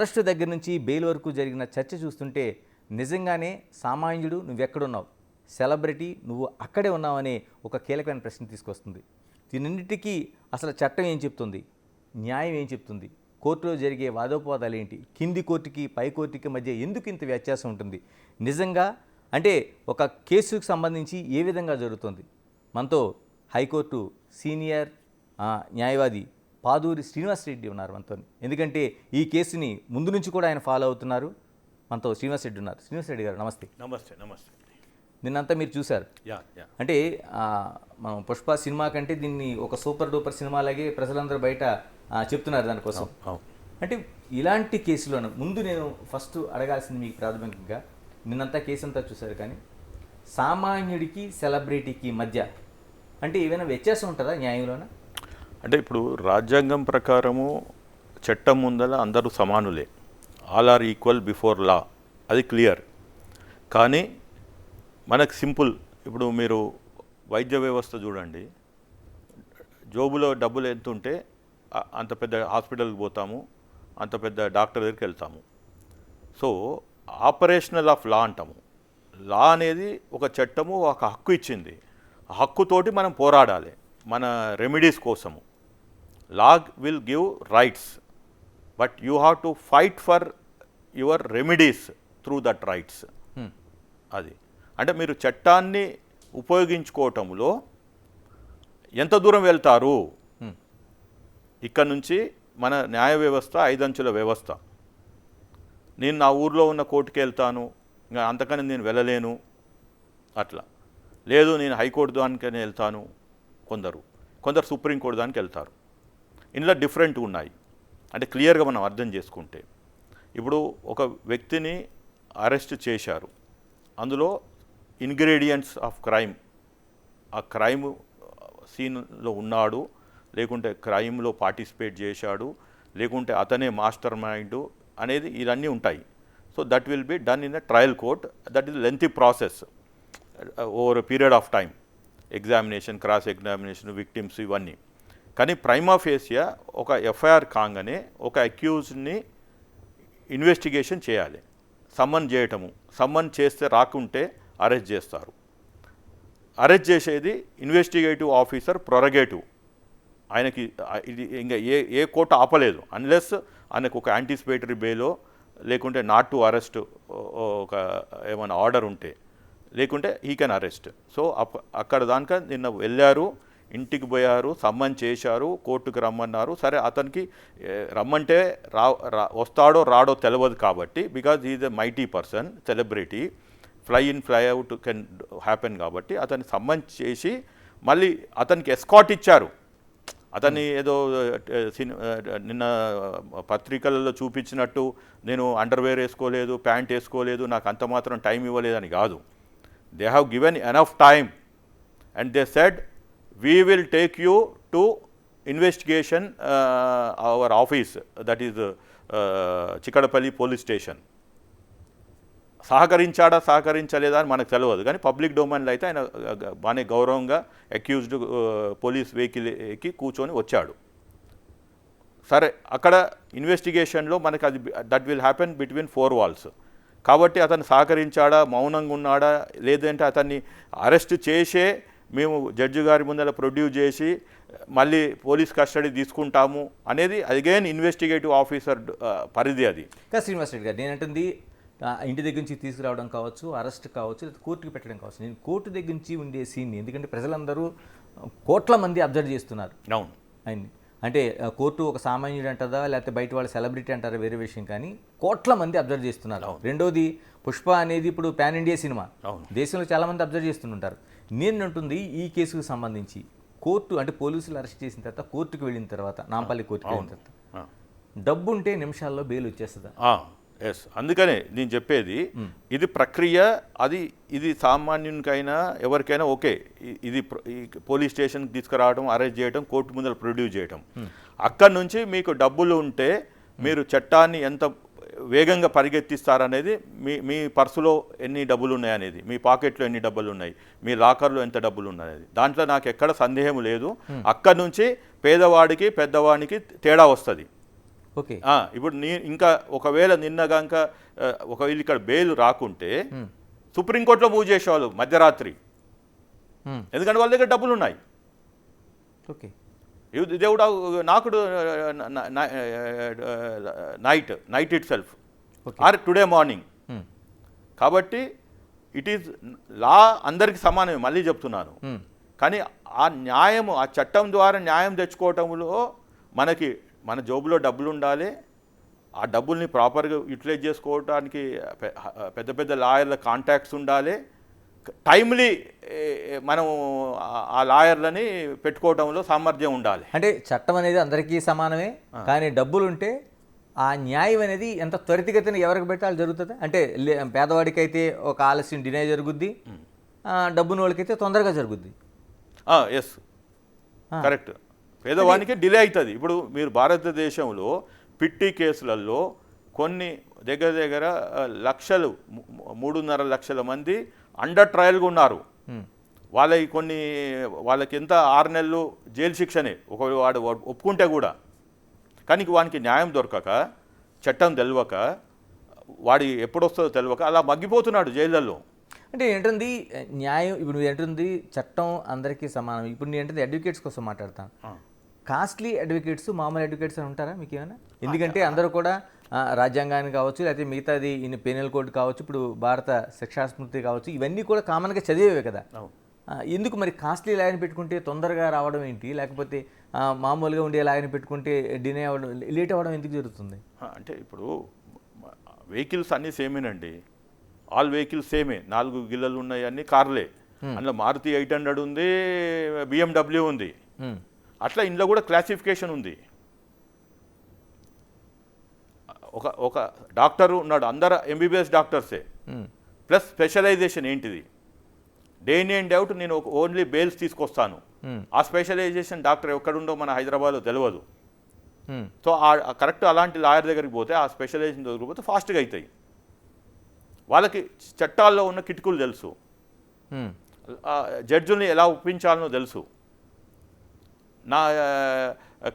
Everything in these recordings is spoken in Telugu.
అరెస్టు దగ్గర నుంచి బెయిల్ వరకు జరిగిన చర్చ చూస్తుంటే నిజంగానే సామాన్యుడు నువ్వెక్కడున్నావు, సెలబ్రిటీ నువ్వు అక్కడే ఉన్నావనే ఒక కీలకమైన ప్రశ్న తీసుకొస్తుంది. దీనిన్నిటికీ అసలు చట్టం ఏం చెప్తుంది, న్యాయం ఏం చెప్తుంది, కోర్టులో జరిగే వాదోపవాదాలు ఏంటి, కింది కోర్టుకి పై కోర్టుకి మధ్య ఎందుకు ఇంత వ్యత్యాసం ఉంటుంది, నిజంగా అంటే ఒక కేసుకు సంబంధించి ఏ విధంగా జరుగుతుంది. మనతో హైకోర్టు సీనియర్ న్యాయవాది పాదూరి శ్రీనివాస్ రెడ్డి ఉన్నారు మనతో. ఎందుకంటే ఈ కేసుని ముందు నుంచి కూడా ఆయన ఫాలో అవుతున్నారు. మనతో శ్రీనివాస్ రెడ్డి ఉన్నారు. శ్రీనివాస్ రెడ్డి గారు నమస్తే. నమస్తే. నమస్తే. నిన్నంతా మీరు చూశారు. అంటే మనం పుష్ప సినిమా కంటే దీన్ని ఒక సూపర్ డూపర్ సినిమాలాగే ప్రజలందరూ బయట చెప్తున్నారు దానికోసం. అంటే ఇలాంటి కేసులోనూ ముందు నేను ఫస్ట్ అడగాల్సింది మీకు ప్రాథమికంగా, నిన్నంతా కేసు అంతా చూశారు కానీ సామాన్యుడికి సెలబ్రిటీకి మధ్య అంటే ఏమైనా వ్యత్యాసం ఉంటుందా న్యాయంలోన? అంటే ఇప్పుడు రాజ్యాంగం ప్రకారము చట్టం ముందర అందరూ సమానులే, all are equal before law, అది క్లియర్. కానీ మనకు సింపుల్, ఇప్పుడు మీరు వైద్య వ్యవస్థ చూడండి, జోబులో డబ్బులు ఎంత ఉంటే అంత పెద్ద హాస్పిటల్కి పోతాము, అంత పెద్ద డాక్టర్ దగ్గరికి వెళ్తాము. సో ఆపరేషనల్ ఆఫ్ లా అంటాము. లా అనేది ఒక చట్టము, ఒక హక్కు ఇచ్చింది. ఆ హక్కుతోటి మనం పోరాడాలి మన రెమెడీస్ కోసము. Law will give rights, but you have to fight for your remedies through that rights. అది అంటే మీరు చట్టాన్ని ఉపయోగించుకోవటంలో ఎంత దూరం వెళ్తారు. ఇక్కడ నుంచి మన న్యాయ వ్యవస్థ 5 అంచెల వ్యవస్థ. నేను నా ఊర్లో ఉన్న కోర్టుకి వెళ్తాను, ఇంకా అంతకని నేను వెళ్ళలేను, అట్లా లేదు నేను హైకోర్టు దానికనే వెళ్తాను, కొందరు సుప్రీంకోర్టు దానికి వెళ్తారు. ఇందులో డిఫరెంట్ ఉన్నాయి. అంటే క్లియర్గా మనం అర్థం చేసుకుంటే, ఇప్పుడు ఒక వ్యక్తిని అరెస్ట్ చేశారు, అందులో ఇంగ్రీడియంట్స్ ఆఫ్ క్రైమ్, ఆ క్రైమ్ సీన్లో ఉన్నాడు, లేకుంటే క్రైమ్లో పార్టిసిపేట్ చేశాడు, లేకుంటే అతనే మాస్టర్ మైండ్ అనేది ఇవన్నీ ఉంటాయి. So that will be done in a trial court. That is lengthy process over a period of time, examination, cross examination, victims, ఇవన్నీ. కానీ ప్రైమా ఫేసియా ఒక ఎఫ్ఐఆర్ కాగానే ఒక అక్యూజ్ని ఇన్వెస్టిగేషన్ చేయాలి, సమ్మన్ చేస్తే రాకుంటే అరెస్ట్ చేస్తారు. అరెస్ట్ చేసేది ఇన్వెస్టిగేటివ్ ఆఫీసర్ ప్రొరగేటివ్. ఆయనకి ఇది ఇంకా ఏ కోర్టు ఆపలేదు, అన్లెస్ ఆయనకు ఒక యాంటిసిపేటరీ బెయిలో లేకుంటే నాట్ టు అరెస్ట్ ఒక ఏమైనా ఆర్డర్ ఉంటే, లేకుంటే హీ కెన్ అరెస్ట్. సో అక్కడ దాకా నిన్న వెళ్ళారు, ఇంటికి పోయారు, సమ్మన్ చేశారు, కోర్టుకు రమ్మన్నారు. సరే అతనికి రమ్మంటే వస్తాడో రాడో తెలియదు కాబట్టి, because is a mighty person, celebrity, fly in fly out can happen కాబట్టి అతన్ని సమ్మన్ చేసి మళ్ళీ అతనికి ఎస్కాట్ ఇచ్చారు. అతన్ని ఏదో నిన్న పత్రికలలో చూపించినట్టు నేను అండర్వేర్ వేసుకోలేదు, ప్యాంట్ వేసుకోలేదు, నాకు అంత మాత్రం టైం ఇవ్వలేదని కాదు. They have given enough time and they said we will take you to investigation our office, that is Chikkadpally police station. సహకరించలేదా అని మనకు తెలియదు, కానీ పబ్లిక్ డొమైన్లో అయితే ఆయన బాగానే గౌరవంగా అక్యూజ్డ్ పోలీస్ వెహికల్ ఎక్కి కూర్చొని వచ్చాడు. సరే అక్కడ ఇన్వెస్టిగేషన్లో మనకి అది that will happen between 4 walls. కాబట్టి అతను సహకరించాడా, మౌనంగా ఉన్నాడా, లేదంటే అతన్ని అరెస్ట్ చేసే మేము జడ్జి గారి ముందర ప్రొడ్యూస్ చేసి మళ్ళీ పోలీస్ కస్టడీ తీసుకుంటాము అనేది అగైన్ ఇన్వెస్టిగేటివ్ ఆఫీసర్ పరిధి. అది శ్రీనివాస్ రెడ్డి గారు నేనంటుంది ఇంటి దగ్గర నుంచి తీసుకురావడం కావచ్చు, అరెస్ట్ కావచ్చు, లేదా కోర్టుకి పెట్టడం కావచ్చు. నేను కోర్టు దగ్గర నుంచి ఉండే సీన్ని, ఎందుకంటే ప్రజలందరూ కోట్ల మంది అబ్జర్వ్ చేస్తున్నారు. అవును, ఆయన్ని అంటే కోర్టు ఒక సామాన్యుడు అంటారా లేకపోతే బయట వాళ్ళు సెలబ్రిటీ అంటారా వేరే విషయం, కానీ కోట్ల మంది అబ్జర్వ్ చేస్తున్నారు. రెండోది పుష్ప అనేది ఇప్పుడు పాన్ ఇండియా సినిమా, దేశంలో చాలామంది అబ్జర్వ్ చేస్తుంటారు. నేను అంటుంది ఈ కేసుకు సంబంధించి కోర్టు అంటే పోలీసులు అరెస్ట్ చేసిన తర్వాత కోర్టుకు వెళ్ళిన తర్వాత, నాంపల్లి కోర్టుకు వెళ్ళిన తర్వాత డబ్బు ఉంటే నిమిషాల్లో బెయిల్ వచ్చేస్తుందా? ఎస్, అందుకనే నేను చెప్పేది ఇది ప్రక్రియ. ఇది సామాన్యునికైనా ఎవరికైనా ఓకే. ఇది పోలీస్ స్టేషన్కి తీసుకురావడం, అరెస్ట్ చేయడం, కోర్టు ముందర ప్రొడ్యూస్ చేయడం. అక్కడి నుంచి మీకు డబ్బులు ఉంటే మీరు చట్టాన్ని ఎంత వేగంగా పరిగెత్తిస్తారనేది, మీ పర్సులో ఎన్ని డబ్బులు ఉన్నాయనేది, మీ పాకెట్లో ఎన్ని డబ్బులు ఉన్నాయి, మీ లాకర్లో ఎంత డబ్బులు ఉన్నాయనేది, దాంట్లో నాకు ఎక్కడ సందేహం లేదు. అక్కడి నుంచి పేదవాడికి పెద్దవాడికి తేడా వస్తుంది. ఓకే. ఇప్పుడు ఇంకా ఒకవేళ నిన్నగాక ఒకవేళ ఇక్కడ బెయిల్ రాకుంటే సుప్రీంకోర్టులో మూవ్ చేసేవాళ్ళు మధ్యరాత్రి, ఎందుకంటే వాళ్ళ దగ్గర డబ్బులు ఉన్నాయి. ఓకే. దేవుడు నాకు night itself or today morning. కాబట్టి ఇట్ ఈజ్ లా అందరికీ సమానమే, మళ్ళీ చెప్తున్నాను. కానీ ఆ న్యాయము, ఆ చట్టం ద్వారా న్యాయం తెచ్చుకోవటంలో మన జోబులో డబ్బులు ఉండాలి. ఆ డబ్బుల్ని ప్రాపర్గా యూటిలైజ్ చేసుకోవడానికి పెద్ద పెద్ద లాయర్ల కాంటాక్ట్స్ ఉండాలి. టైమ్లీ మనం ఆ లాయర్లని పెట్టుకోవడంలో సామర్థ్యం ఉండాలి. అంటే చట్టం అనేది అందరికీ సమానమే, కానీ డబ్బులు ఉంటే ఆ న్యాయం అనేది ఎంత త్వరితగతిన ఎవరికి పెట్టాలి జరుగుతుంది. అంటే పేదవాడికి అయితే ఒక ఆలస్యం డినే జరుగుద్ది, డబ్బున వాళ్ళకైతే తొందరగా జరుగుద్ది. Yes, correct. పేదవానికి డిలే అవుతుంది. ఇప్పుడు మీరు భారతదేశంలో పిట్టి కేసులలో కొన్ని దగ్గర లక్షలు, 3.5 లక్షల మంది అండర్ ట్రయల్గా ఉన్నారు. వాళ్ళకి ఎంత 6 నెలలు జైలు శిక్షనే ఒకవేళ వాడు ఒప్పుకుంటే కూడా. కానీ వానికి న్యాయం దొరకక, చట్టం తెలియక, వాడి ఎప్పుడొస్తుందో తెలియక అలా మగ్గిపోతున్నాడు జైళ్ళల్లో. అంటే ఏంటుంది న్యాయం, ఇప్పుడు నువ్వు ఏంటుంది చట్టం అందరికీ సమానం. ఇప్పుడు నేను ఏంటంటే అడ్వకేట్స్ కోసం మాట్లాడతాను. కాస్ట్లీ అడ్వకేట్స్, మామూలు అడ్వకేట్స్ అని ఉంటారా మీకు ఏమైనా? ఎందుకంటే అందరూ కూడా రాజ్యాంగాన్ని కావచ్చు, లేకపోతే మిగతాది పెనల్ కోడ్ కావచ్చు, ఇప్పుడు భారత శిక్షాస్మృతి కావచ్చు, ఇవన్నీ కూడా కామన్గా చదివేవే కదా. ఎందుకు మరి కాస్ట్లీ లాయర్ని పెట్టుకుంటే తొందరగా రావడం ఏంటి, లేకపోతే మామూలుగా ఉండే లాయర్ని పెట్టుకుంటే డినే అవ్వడం, లేట్ అవ్వడం ఎందుకు జరుగుతుంది? అంటే ఇప్పుడు వెహికల్స్ అన్నీ సేమేనండి, ఆల్ వెహికల్స్ సేమే. 4 గిల్లలు ఉన్నాయి, అన్ని కార్లే. అందులో మారుతి 800 ఉంది, BMW ఉంది. అట్లా ఇందులో కూడా క్లాసిఫికేషన్ ఉంది. ఒక డాక్టరు ఉన్నాడు, అందరు MBBS డాక్టర్సే, ప్లస్ స్పెషలైజేషన్ ఏంటిది. డే ఇన్ అండ్ అవుట్ నేను ఓన్లీ బెయిల్స్ తీసుకొస్తాను. ఆ స్పెషలైజేషన్ డాక్టర్ ఎక్కడుండో మన హైదరాబాద్లో తెలియదు. సో కరెక్ట్ అలాంటి లాయర్ దగ్గరికి పోతే, ఆ స్పెషలైజేషన్ దగ్గరికి పోతే ఫాస్ట్గా అవుతాయి. వాళ్ళకి చట్టాల్లో ఉన్న కిటుకులు తెలుసు, జడ్జుల్ని ఎలా ఒప్పించాలనో తెలుసు, నా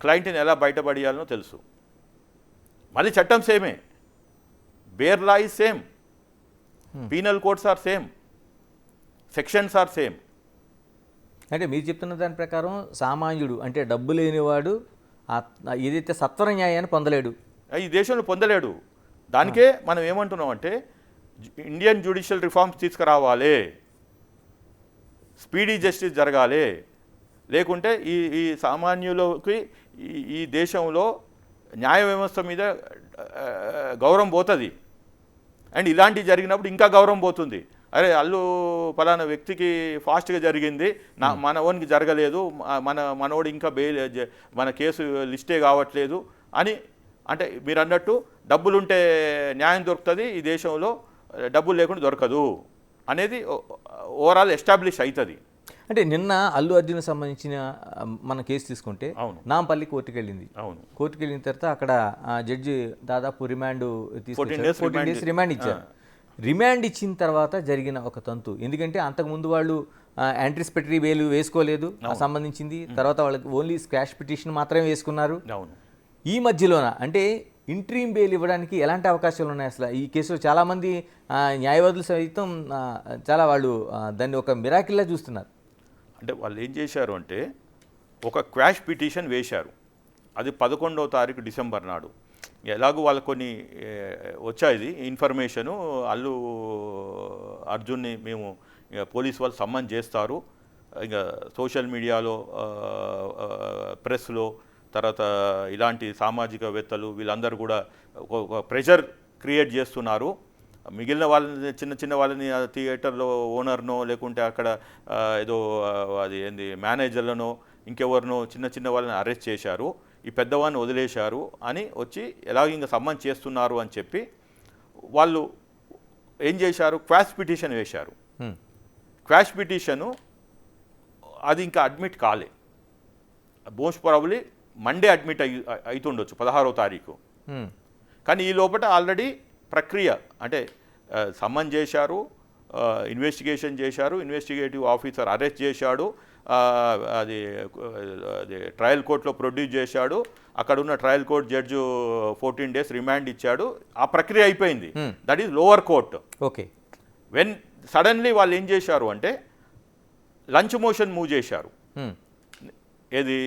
క్లయింట్ని ఎలా బయటపడియాలనో తెలుసు. మళ్ళీ చట్టం సేమే, bare law is same, penal codes are same, sections are same. అంటే మీరు చెప్తున్న దాని ప్రకారం సామాన్యుడు అంటే డబ్బు లేనివాడు ఏదైతే సత్వర న్యాయాన్ని పొందలేడు, ఈ దేశంలో పొందలేడు. దానికే మనం ఏమంటున్నాం అంటే ఇండియన్ జ్యుడిషియల్ రిఫార్మ్స్ తీసుకురావాలి, స్పీడీ జస్టిస్ జరగాలి. లేకుంటే ఈ సామాన్యులకి ఈ దేశంలో న్యాయ వ్యవస్థ మీద గౌరవం పోతుంది. అండ్ ఇలాంటివి జరిగినప్పుడు ఇంకా గౌరవం పోతుంది. అరే అల్లు పలానా వ్యక్తికి ఫాస్ట్గా జరిగింది, మన ఓన్కి జరగలేదు, మనోడు ఇంకా బెయిల్, మన కేసు లిస్టే కావట్లేదు అని. అంటే మీరు అన్నట్టు డబ్బులుంటే న్యాయం దొరుకుతుంది, ఈ దేశంలో డబ్బులు లేకుండా దొరకదు అనేది ఓవరాల్ ఎస్టాబ్లిష్ అవుతుంది. అంటే నిన్న అల్లు అర్జున్ సంబంధించిన మన కేసు తీసుకుంటే నాంపల్లి కోర్టుకు వెళ్ళింది. కోర్టుకు వెళ్ళిన తర్వాత అక్కడ జడ్జి దాదాపు రిమాండ్ తీసుకొచ్చారు, 14 days రిమాండ్ ఇచ్చారు. రిమాండ్ ఇచ్చిన తర్వాత జరిగిన ఒక తంతు, ఎందుకంటే అంతకుముందు వాళ్ళు యాంటిసిపేటరీ బెయిల్ వేసుకోలేదు సంబంధించింది, తర్వాత వాళ్ళకి ఓన్లీ స్క్వాష్ పిటిషన్ మాత్రమే వేసుకున్నారు. ఈ మధ్యలోన అంటే ఇంట్రీమ్ బెయిల్ ఇవ్వడానికి ఎలాంటి అవకాశాలు ఉన్నాయి అసలు ఈ కేసులో? చాలామంది న్యాయవాదులు సైతం చాలా వాళ్ళు దాన్ని ఒక మిరాకిల్లా చూస్తున్నారు. అంటే వాళ్ళు ఏం చేశారు అంటే ఒక క్వాష్ పిటిషన్ వేశారు, అది 11వ తారీఖు డిసెంబర్ నాడు. ఎలాగూ వాళ్ళకు కొన్ని వచ్చాయి ఇన్ఫర్మేషను, అల్లు అర్జున్ని మేము పోలీస్ వాళ్ళు సమ్మన్ చేస్తారు, ఇంకా సోషల్ మీడియాలో, ప్రెస్లో, తర్వాత ఇలాంటి సామాజికవేత్తలు వీళ్ళందరూ కూడా ఒక ప్రెషర్ క్రియేట్ చేస్తున్నారు. మిగిలిన వాళ్ళని, చిన్న వాళ్ళని థియేటర్లో ఓనర్నో లేకుంటే అక్కడ ఏదో అది ఏంది మేనేజర్లనో ఇంకెవరినో చిన్న వాళ్ళని అరెస్ట్ చేశారు, ఈ పెద్దవాడిని వదిలేశారు అని వచ్చి ఎలాగ ఇంకా సమ్మన్ చేస్తున్నారు అని చెప్పి వాళ్ళు ఏం చేశారు, క్వాష్ పిటిషన్ వేశారు. క్వాష్ పిటిషను అది ఇంకా అడ్మిట్ కాలే, మోస్ట్ ప్రాబబ్లీ మండే అడ్మిట్ అవుతుండొచ్చు 16వ తారీఖు. కానీ ఈ లోపల ఆల్రెడీ ప్రక్రియ అంటే సమ్మన్ చేశారు, ఇన్వెస్టిగేషన్ చేశారు, ఇన్వెస్టిగేటివ్ ఆఫీసర్ అరెస్ట్ చేశాడు, అది అది ట్రయల్ కోర్టులో ప్రొడ్యూస్ చేశాడు, అక్కడ ఉన్న trial court judge 14 days remand ఇచ్చాడు, ఆ ప్రక్రియ అయిపోయింది. That is lower court. Okay. When suddenly వాళ్ళు ఏం చేశారు అంటే లంచ్ మోషన్ మూవ్ చేశారు. ఏది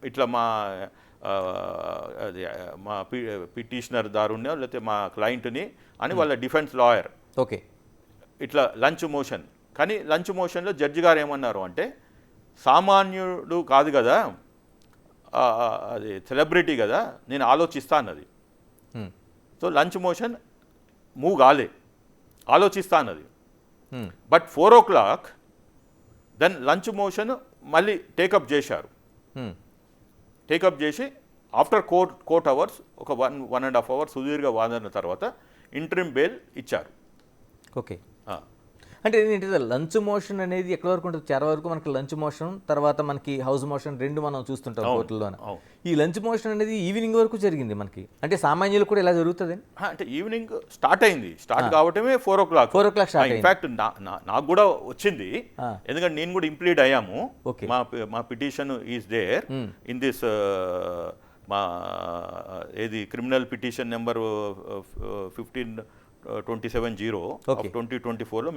ఇట్లా అది మా పిటిషనర్ దారుణ్యం లేకపోతే మా క్లయింట్ని అని వాళ్ళ డిఫెన్స్ లాయర్ ఓకే ఇట్లా లంచ్ మోషన్. కానీ లంచ్ మోషన్లో జడ్జి గారు ఏమన్నారు అంటే సామాన్యుడు కాదు కదా, అది సెలబ్రిటీ కదా, నేను ఆలోచిస్తా అన్నది. సో లంచ్ మోషన్ మూవ్ కాలే, ఆలోచిస్తా అన్నది. But 4 o'clock then lunch motion మళ్ళీ టేకప్ చేశారు. టేకప్ చేసి ఆఫ్టర్ కోర్ట్ అవర్స్ ఒక 1.5 hours సుదీర్ఘ వాదన తర్వాత ఇంటరిమ్ బెయిల్ ఇచ్చారు. ఓకే. అంటే ఏంటి లంచ్ మోషన్ అనేది ఎక్కడి వరకు ఉంటుంది? చాలా వరకు మనకి లంచ్ మోషన్ తర్వాత మనకి హౌస్ మోషన్ రెండు మనం చూస్తుంటాం కోర్టులోనే. ఈ లంచ్ మోషన్ అనేది ఈవినింగ్ వరకు జరిగింది మనకి. అంటే సామాన్యులు కూడా ఇలా జరుగుతుంది అంటే ఈవినింగ్ స్టార్ట్ అయింది. స్టార్ట్ కావటమే 4 o'clock. స్టార్ట్. ఇన్ఫాక్ట్ నాకు కూడా వచ్చింది, ఎందుకంటే నేను కూడా ఇంప్లీడ్ అయ్యాము. మా petition is there in this మా ఏది క్రిమినల్ పిటిషన్ నెంబర్ 1527/0 of 2024లో